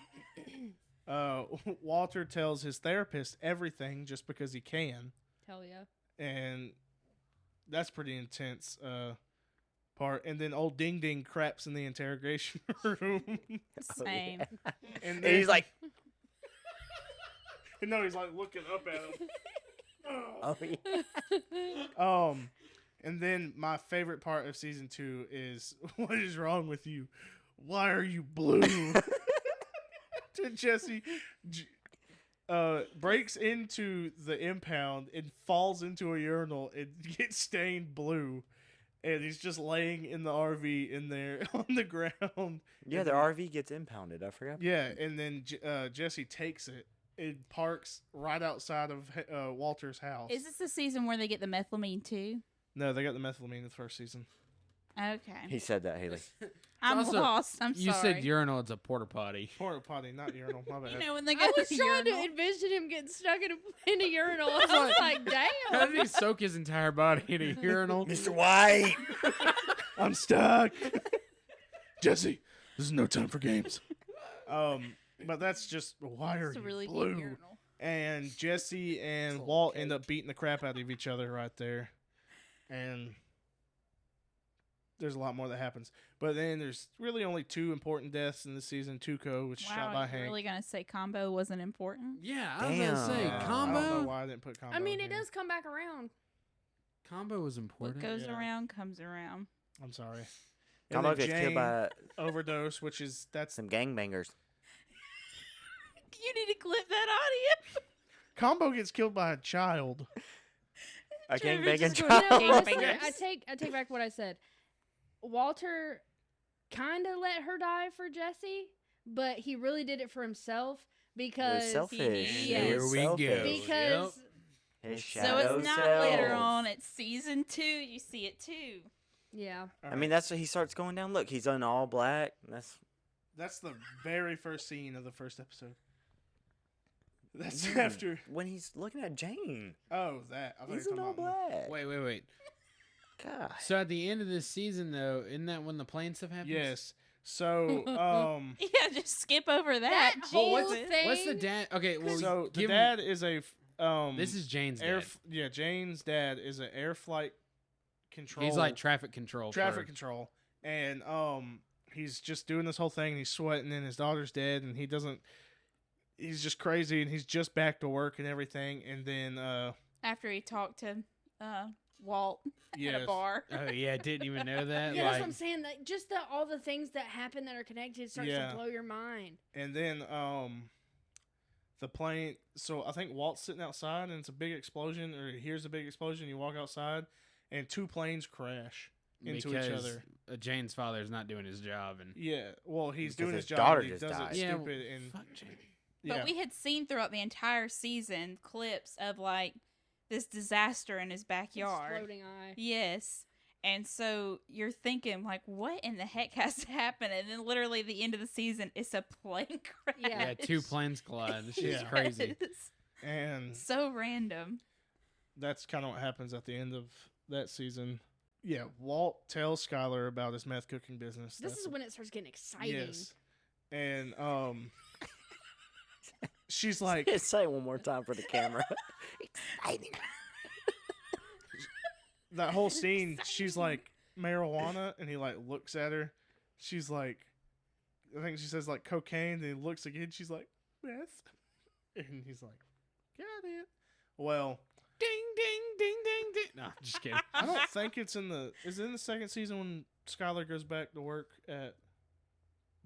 Walter tells his therapist everything just because he can, Hell yeah. and that's pretty intense part. And then old ding ding craps in the interrogation room, Same. and And he's like, no, he's like looking up at him. oh yeah. And then my favorite part of season 2 is what is wrong with you? Why are you blue? To Jesse, breaks into the impound and falls into a urinal and gets stained blue, and he's just laying in the RV in there on the ground. Yeah, the RV gets impounded. I forgot. Yeah, and then Jesse takes it. It parks right outside of Walter's house. Is this the season where they get the methylamine too? No, they got the methylamine in the first season. Okay. He said that, Haley. I'm also- lost. I'm You sorry. said urinal. It's a porta potty. Porta potty, not urinal. My bad. You know when they go I to was the trying to urinal? envision him getting stuck in a urinal. I was like, How damn. did he soak his entire body in a urinal? Mr. White. I'm stuck. Jesse, this is no time for games. But that's just why are It's a you really deep blue? urinal. And Jesse and It's a Walt little end up beating the crap out of each other right there, and there's a lot more that happens. But then there's really only 2 important deaths in the season. Tuco, which is shot by Wow, Hank. you're really gonna say combo wasn't important? Yeah, I was gonna say Damn. I don't know combo. why I didn't put combo. I mean, in it here. does come back around. Combo was What important. goes Yeah. around comes around. I'm sorry. And Combo then gets killed Jane by overdose, which is some gangbangers. You need to clip that audio. Combo gets killed by a child. A Trevor's gangbanging just child. going, You know, honestly, Gangbangers. I take back what I said. Walter kind of let her die for Jesse, but he really did it for himself because selfish. Yes. Here we Selfish. go. because His So shadow it's not self. later on. It's season 2. You see it too. yeah. I mean, that's what he starts going down. Look, he's in all black. That's the very first scene of the first episode. That's Yeah, after. when he's looking at Jane. Oh, that. I thought He's you in were all talking about black. Wait. God. So at the end of this season, though, isn't that when the plane stuff happens? Yes. So, Yeah, just skip over that. That Well, whole what's thing. What's the dad? Okay, well, so the give dad is a. This is Jane's air. dad. Yeah, Jane's dad is an air flight control. He's like traffic control. traffic control, and he's just doing this whole thing. And he's sweating, and his daughter's dead, and he doesn't. He's just crazy, and he's just back to work and everything. And then, After he talked to Walt at yes. a bar. Oh yeah, didn't even know that. Yeah, that's like, what I'm saying. Like, just all the things that happen that are connected starts Yeah. to blow your mind. And then the plane. So I think Walt's sitting outside, and it's a big explosion, or he hears a big explosion. You walk outside, and 2 planes crash into each because, other. Jane's father's not doing his job, and Yeah, well, he's Because doing his his job. daughter And he just does died. it yeah, stupid, and fuck Jane. But yeah, we had seen throughout the entire season clips of like this disaster in his backyard. Exploding eye. Yes. And so you're thinking like, what in the heck has to happen? And then literally the end of the season, it's a plane crash. Yeah. Yeah, 2 planes collide. This shit's Yeah. crazy. Yes. and So random. that's kind of what happens at the end of that season. Yeah, Walt tells Skylar about his meth cooking business. This That's is when it starts getting exciting. yes, and she's like, Say it one more time for the camera. Exciting. that whole scene. She's like marijuana, and he like looks at her. She's like, I think she says like cocaine. Then he looks again. She's like meth, and he's like, got it. Well, Ding, ding, ding, ding, ding. No, just kidding. I don't think it's in the. Is it in the second season when Skylar goes back to work at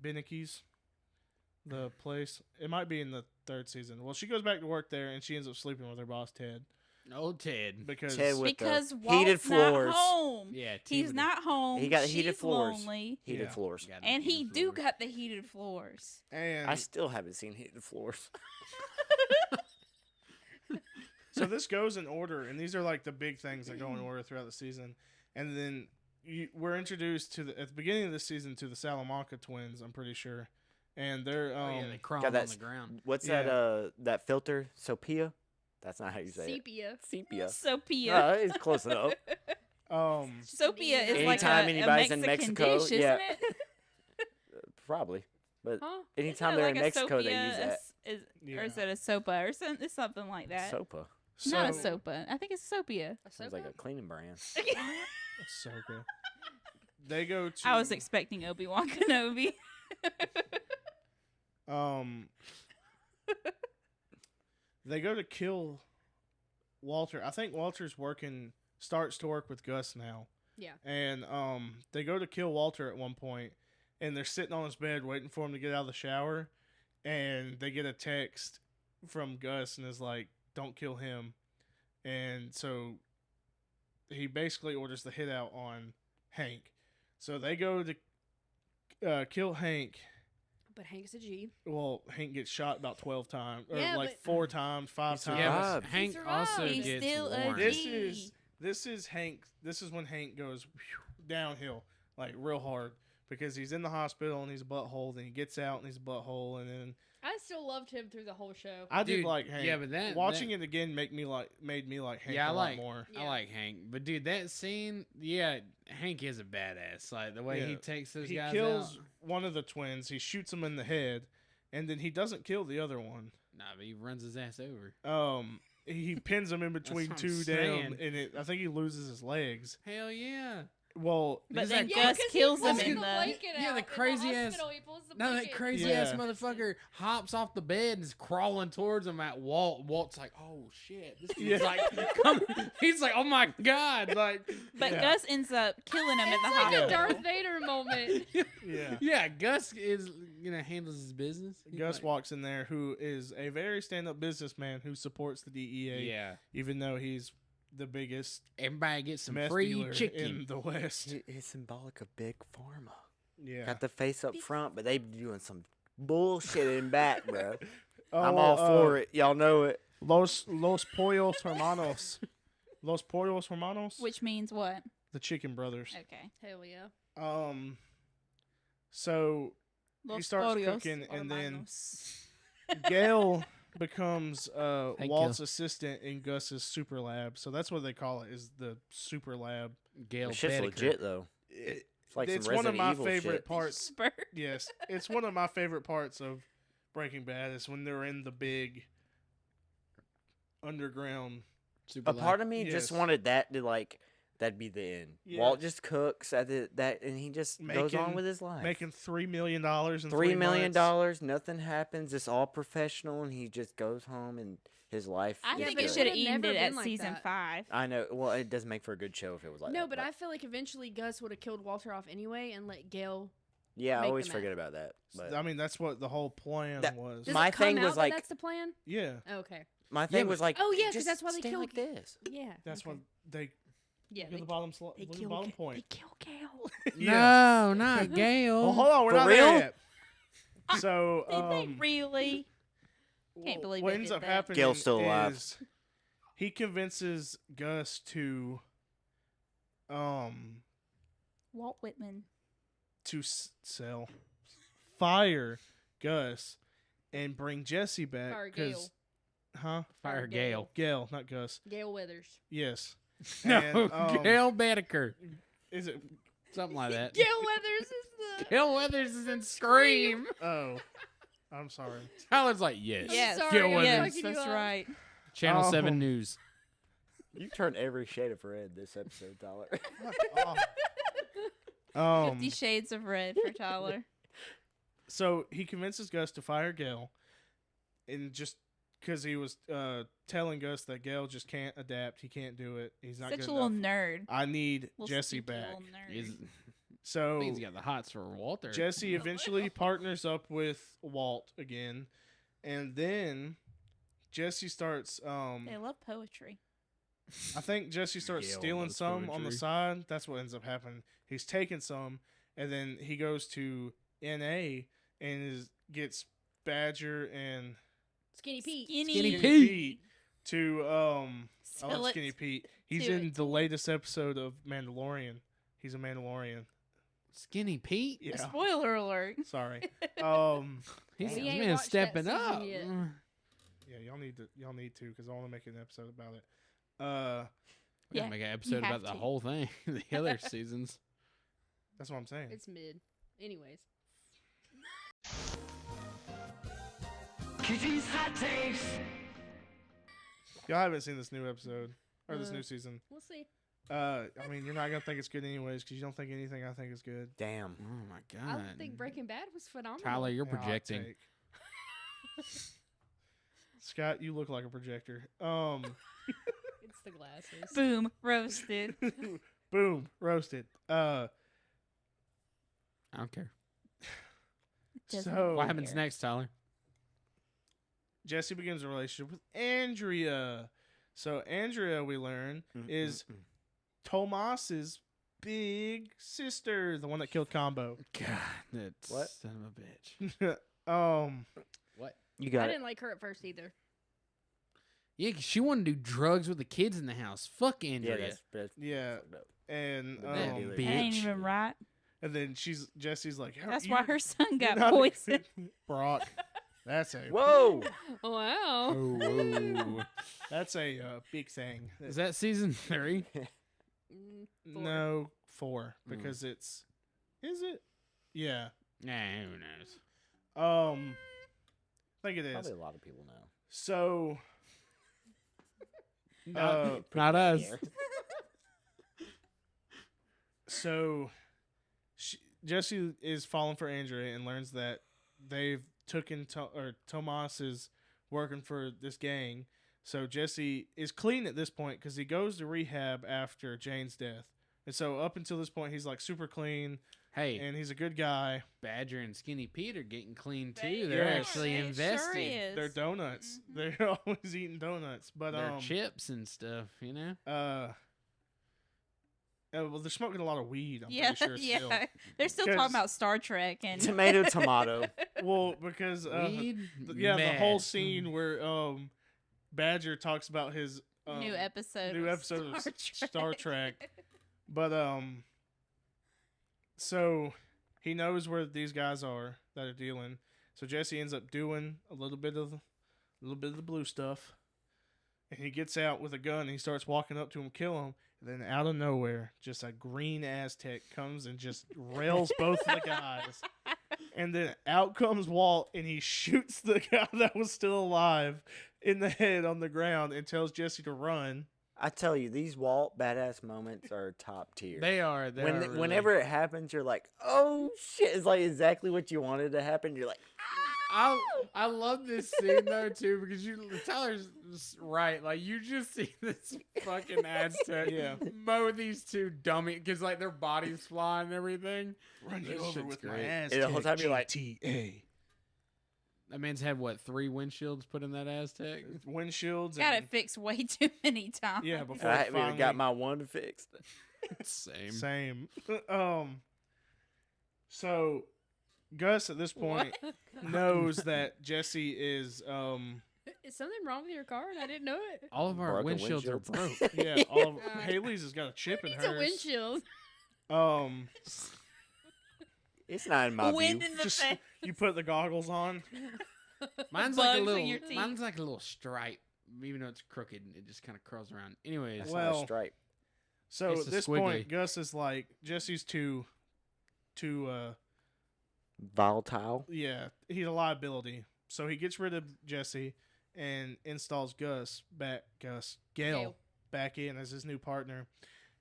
Bennicky's, the place? It might be in the 3rd season. Well, she goes back to work there, and she ends up sleeping with her boss Ted Old Ted. because Ted with Because the Walt's heated floors. not home. Yeah, He's not home. He got the heated She's floors. lonely. Heated Yeah. floors. And he do got the heated floors. and I still haven't seen heated floors. so this goes in order, and these are like the big things that go in order throughout the season, and then we're introduced to at the beginning of the season to the Salamanca twins. I'm pretty sure, and they're Oh, yeah, they crawl God, on that's- the ground. What's Yeah. that filter? Sophia? That's not how you say Sepia. it. Sepia. Sophia. It's close enough. Sophia is like Anytime a anybody's in Mexican Mexico, dish, yeah. isn't it? Probably. But Huh? anytime Isn't it they're like in a Mexico, they Sophia, use that. Or is it a sopa or something? It's something like that. Sopa. Not a So- sopa. I think it's Sophia. A Sounds sofa? like a cleaning brand. So good. They go to. I was expecting Obi-Wan Kenobi. They go to kill Walter. I think Walter's starts to work with Gus now. Yeah. And they go to kill Walter at one point, and they're sitting on his bed waiting for him to get out of the shower, and they get a text from Gus and is like, "Don't kill him." And so he basically orders the hit out on Hank. So they go to kill Hank. But Hank's a G. Well, Hank gets shot about 12 times, or Yeah, like but- 4 times, 5 He times. Yeah, survived. but Hank survived. also He's gets still a warned. This G. is Hank. This is when Hank goes downhill, like real hard, because he's in the hospital and he's a butthole. Then he gets out and he's a butthole, and then I still loved him through the whole show. I did Dude, like Hank. yeah, but that- watching it again made me like Hank Yeah, I a lot like more. Yeah. I like Hank, but dude, that scene, yeah, Hank is a badass. Like the way he Yeah. takes those He guys kills out. one of the twins. He shoots him in the head, and then he doesn't kill the other one. Nah, but he runs his ass over. He pins him in between what I'm 2 saying. down, and I think he loses his legs. Hell yeah! well, But Is then that Gus 'cause he kills him pulls in the the. blanket Yeah, out the in crazy ass- hospital, he pulls the No, that blanket. crazy Yeah. ass motherfucker hops off the bed and is crawling towards him at Walt. Walt's like, "Oh shit!" This dude's Yeah. like, come. He's like, "Oh my god!" Like, But Yeah. Gus ends up killing him at It's the like hospital. a Darth Vader moment. yeah. yeah, Gus is handles his business. He's Gus like, walks in there, who is a very stand-up businessman who supports the DEA, Yeah, even though he's the biggest everybody gets some meth free dealer chicken. in the West. It's symbolic of big pharma. Yeah, Got the face up front, but they be doing some bullshit in back, bro. Oh, I'm all for it. Y'all know it. Los Pollos Hermanos. Los Pollos Hermanos. Which means what? The Chicken Brothers. Okay. Hell yeah. So Los starts pollos cooking, and then hermanos. Gale becomes Thank Walt's assistant in Gus's super lab. So that's what they call it, is the super lab. Gale This shit's Bedecker. legit though. It's like It's some one of Resident my Evil favorite shit. parts. Spur. Yes, it's one of my favorite parts of Breaking Bad is when they're in the big underground. Super A part of me Yes. just wanted that to like that'd be the end. Yeah. Walt just cooks at that, and he just goes on Making- with his life. Making $3 million in $3 million, months. nothing happens. It's all professional, and he just goes home and his life. I is think but it good. should have would've ended never at been like season that. 5. I know. Well, it does make for a good show if it was like No, that. but I feel like eventually Gus would have killed Walter off anyway and let Gale. yeah, I make always them forget about that. But I mean, that's what the whole plan That- was. Does My it come thing was out that like- that's the plan. Yeah, Okay. my thing but- was like, Oh, yeah, 'cause just that's why they stay killed like this. Yeah. that's okay. what they Yeah. look at the bottom. Look at the bottom point. They kill Gale. No, not Gale. Well, hold on, we're For not real? there yet. So, Did they really? Can't believe what they ends did up that. happening Gale's still alive. is he convinces Gus to Walt Whitman. fire Gus and bring Jesse back. Fire 'cause- Gale. Huh? Fire Gale. Gale, not Gus. Gale Weathers. Yes. No, And, Gale Bedecker. Is it? Something like that. Gale Weathers is the. Gale Weathers is in Scream. Oh, I'm sorry. Tyler's like, yes. Yes. sorry, Gale I'm Weathers. Yes, fucking you that's up. right. Channel Oh. 7 News. You turned every shade of red this episode, Tyler. Oh. 50 Shades of Red for Tyler. So he convinces Gus to fire Gale, and just because he was telling Gus that Gale just can't adapt, he can't do it. He's not Such good a little enough. nerd. I need Little Jesse sneaky back. little nerd. He's, So he's got the hots for Walter. Jesse eventually partners up with Walt again, and then Jesse starts. They love poetry. I think Jesse starts Gale stealing loves some on the poetry. side. That's what ends up happening. He's taking some, and then he goes to NA and gets Badger and Skinny Pete. Skinny Skinny Pete. Pete to I Spill love it. Skinny Pete. He's Do in it. the latest episode of Mandalorian. He's a Mandalorian. Skinny Pete. Yeah. Spoiler alert. Sorry. He's We this ain't man watched that stepping season up. yet. Yeah, y'all need to because I want to make an episode about it. We Yeah, gotta make an episode have about the to. whole thing. The other seasons. That's what I'm saying. It's mid. Anyways. Kitty's hot takes. Y'all haven't seen this new episode or this Uh, new season. We'll see. I mean, you're not gonna think it's good anyways because you don't think anything I think is good. Damn. Oh my I god. think Breaking Bad was phenomenal. Tyler, you're Yeah, hot projecting. take. Scott, you look like a projector. It's the glasses. Boom. Roasted. Boom, roasted. I don't care. Doesn't So What happens care. next, Tyler? Jesse begins a relationship with Andrea. So Andrea, we learn, is Tomas's big sister, the one that killed Combo. God, that What? son of a bitch. You I got it. didn't like her at first either. Yeah, 'cause she wanted to do drugs with the kids in the house. Fuck Yeah, Andrea. that's Yeah, fucked up. and The bad dealer. That ain't bitch. even right. and then Jesse's like, That's "You- why her son you're got not- poisoned. Brock, that's a Whoa! Wow. Oh, that's a big thing. is that season 3? Four. No, 4 because it's. Is it? Yeah. Nah, who knows? I think it is. Probably a lot of people know. So, Not us. So Jesse is falling for Andrea and learns that they've taken Tomas is working for this gang. So Jesse is clean at this point because he goes to rehab after Jane's death. And so up until this point, he's like super clean Hey, and he's a good guy. Badger and Skinny Pete are getting clean They too. They're are. actually They invested. Sure is. They're donuts. Mhm. They're always eating donuts. But They're chips and stuff, you know. Well, they're smoking a lot of weed. I'm Yeah, pretty sure. yeah. Still. They're still 'Cause- talking about Star Trek and Tomato. Well, because Weed, yeah, the whole mad. scene where Badger talks about his new episode. new of episode of Star Star Trek. But so he knows where these guys are that are dealing. So Jesse ends up doing a little bit of the blue stuff, and he gets out with a gun. And he starts walking up to him, kill him. And then out of nowhere, just a green Aztec comes and just rails both of the guys. And then out comes Walt, and he shoots the guy that was still alive in the head on the ground and tells Jesse to run. I tell you, these Walt badass moments are top tier. They are. They are really- Whenever it happens, you're like, oh shit! It's like exactly what you wanted to happen. You're like, I love this scene though too because Tyler's right. Like you just see this fucking Aztec Yeah. mow these two dummy because like their bodies fly and everything. Run This you over shit's with my great. ass. And the whole time you're like, GTA. That man's had what 3 windshields put in that Aztec. Windshields. Got and, it fixed way too many times. Yeah, before I it haven't even finally, got my one fixed. Same. same. So Gus at this point knows that Jesse is Is something wrong with your car and I didn't know it? All of our Broken windshields are windshields. broke. yeah. All of, Uh, Haley's has got a chip in It's a hers. windshield. It's not in my Wind view. in the Just face. you put the goggles on. Mine's Bugs like a in little. your teeth. Mine's like a little stripe, even though it's crooked. It just kind of curls around. Anyways, That's Well, not a stripe. So It's at a this squiggly. point, Gus is like Jesse's too Volatile. yeah, he's a liability. So he gets rid of Jesse and installs Gale back in as his new partner.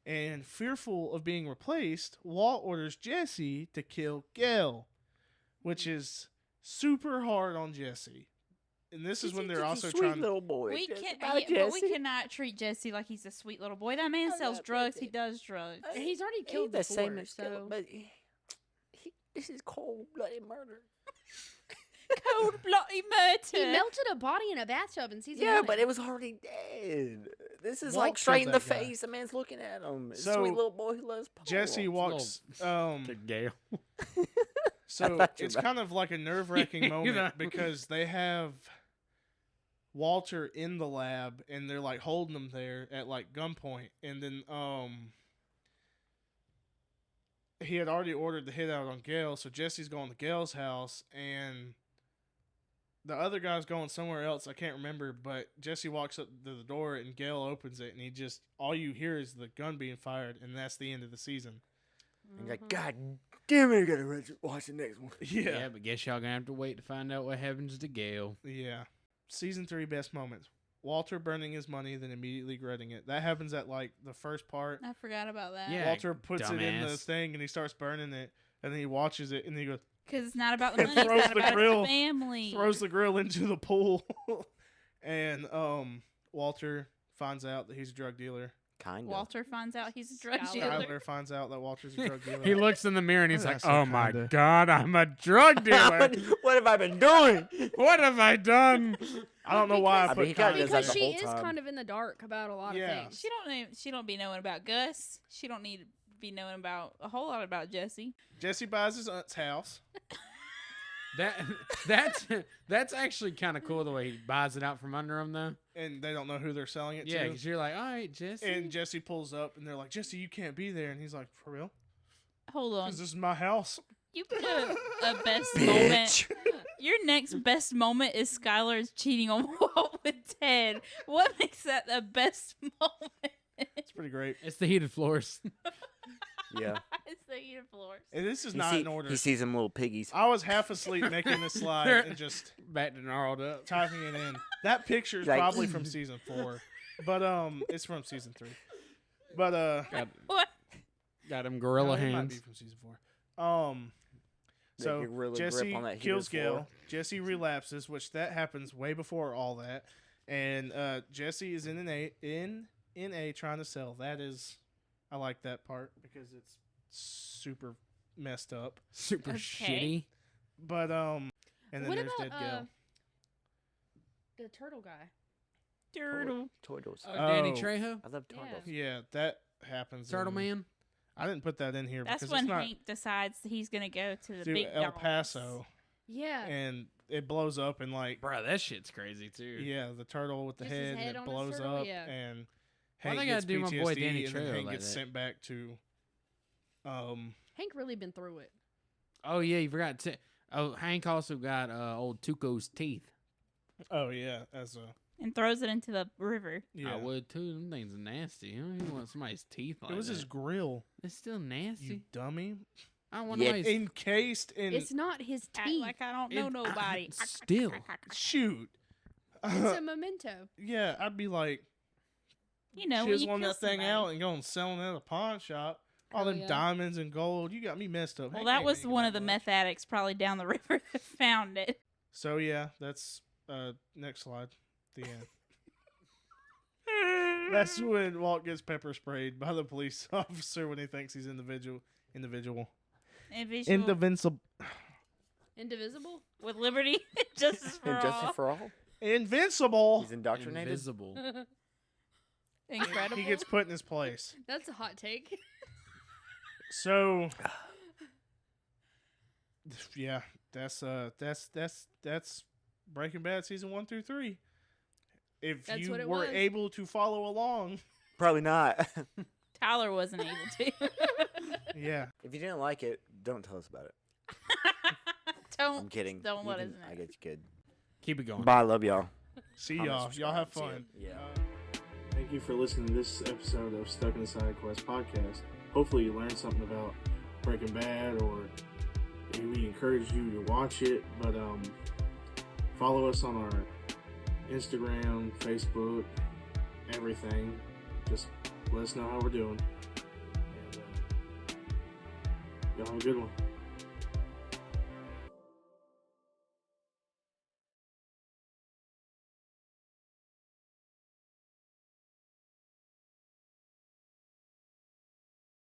And fearful of being replaced, Walt orders Jesse to kill Gale, which is super hard on Jesse. And this is when they're also sweet trying. little boy. We Just can, about but we Jesse. cannot treat Jesse like he's a sweet little boy. That man I'm sells not drugs. He with does drugs. And he's already He killed the before, same as so but this is cold-blooded murder. Cold bloody murder. he melted a body in a bathtub in season Yeah, 1. but it was already dead. This is Walt like straight in killed the that guy. face. The man's looking at him. So, Sweet little boy who loves Paul. Jesse walks. to Gale. So thought you it's meant- kind of like a nerve-wracking You moment know. because they have Walter in the lab and they're like holding him there at like gunpoint, and then he had already ordered the hit out on Gale, so Jesse's going to Gale's house and the other guy's going somewhere else. I can't remember, but Jesse walks up to the door and Gale opens it, and he just all you hear is the gun being fired, and that's the end of the season. And you're like, God damn it, I gotta watch the next one. Yeah, but guess y'all gonna have to wait to find out what happens to Gale. Yeah. Season 3 best moments. Walter burning his money, then immediately regretting it. That happens at like the first part. I forgot about that. Yeah. Walter puts it in the dumbass. thing and he starts burning it, and then he watches it and he goes, Because it's not about the And money. It's throws not the about grill- his family. throws the grill into the pool. And Walter finds out that he's a drug dealer. Kind of. Walter finds out he's a drug Skylar. dealer. Skyler finds out that Walter's a drug dealer. He looks in the mirror and he's What like, did I say, "Oh my kinda? god, I'm a drug dealer. What have I been doing? What have I done?" I don't know why I I put mean, he kinda Kyler does that because the she whole is time. kind of in the dark about a lot Yeah. of things. She don't be knowing about Gus. She don't need to be knowing about a whole lot about Jesse. Jesse buys his aunt's house. That's actually kind of cool the way he buys it out from under him though. And they don't know who they're selling it Yeah, to. because you're like, "All right, Jesse." And Jesse pulls up and they're like, Jesse, you can't be there. And he's like, for real? Hold on. Because this is my house. You put a best moment. Your next best moment is Skylar's cheating on Walt with Ted. What makes that the best moment? It's pretty great. It's the heated floors. Yeah. It's the heated floors. And this is He not see- in order. He sees them little piggies. I was half asleep making this slide and just Back to gnarled up. typing it in. That picture is Like- probably from season 4, but it's from season 3. But God, What? Got him gorilla it might hands. be from season 4. They So could really Jesse grip on that kills heated floor. Gale. Jesse relapses, which that happens way before all that. And Jesse is in a trying to sell. That is, I like that part because it's super messed up. Super Okay. shitty. But and then What there's about dead Gale. the turtle guy? Turtle. Turtles. Danny Oh. Trejo, I love turtles. Yeah, that happens. Turtle in- Man. I didn't put that in here That's because when it's not Hank decides that he's gonna go to the to big El dogs. Paso, Yeah. and it blows up and like Bro, that shit's crazy too. yeah, the turtle with the Just his head, head and it on his blows turtle? up, Yeah. and Why Hank they gets gotta do my PTSD, boy Danny and then Trejo Hank like gets that? sent back to. Hank really been through it. Oh yeah, you forgot to. Oh, Hank also got old Tuco's teeth. Oh yeah, as a And throws it into the river. yeah. I would too. Them things are nasty. You don't even want somebody's teeth like It was that. his grill, It's still nasty. you dummy. I don't want Yeah. nobody's Encased in It's not his Act teeth. like I don't know It- nobody. still. shoot. It's a memento. Yeah, I'd be like You know, when you chiseling kill that thing somebody. out and going selling it at a pawn shop. All Oh, them yeah. diamonds and gold. You got me messed up. Well, Hank that ain't was making one that of the much. meth addicts probably down the river that found it. So yeah, that's next slide. The end. That's when Walt gets pepper sprayed by the police officer when he thinks he's individual. Invisible. Indivisible. Indivisible? With liberty, justice for And all. Justice for all. Invincible. He's indoctrinated. invisible. Incredible. He gets put in his place. That's a hot take. So yeah, that's Breaking Bad season 1 through 3. If That's you what it were was. able to follow along, Probably not. Tyler wasn't able to. yeah. If you didn't like it, don't tell us about it. don't. I'm kidding. Don't You let can- us know. I get you good. Keep it going. Bye. Love y'all. See Comment, y'all. Y'all have subscribe. fun. See ya. Yeah. Thank you for listening to this episode of Stuck in the Sidequest podcast. Hopefully you learned something about Breaking Bad, or we encourage you to watch it. But follow us on our Instagram, Facebook, everything. Just let us know how we're doing. And y'all have a good one.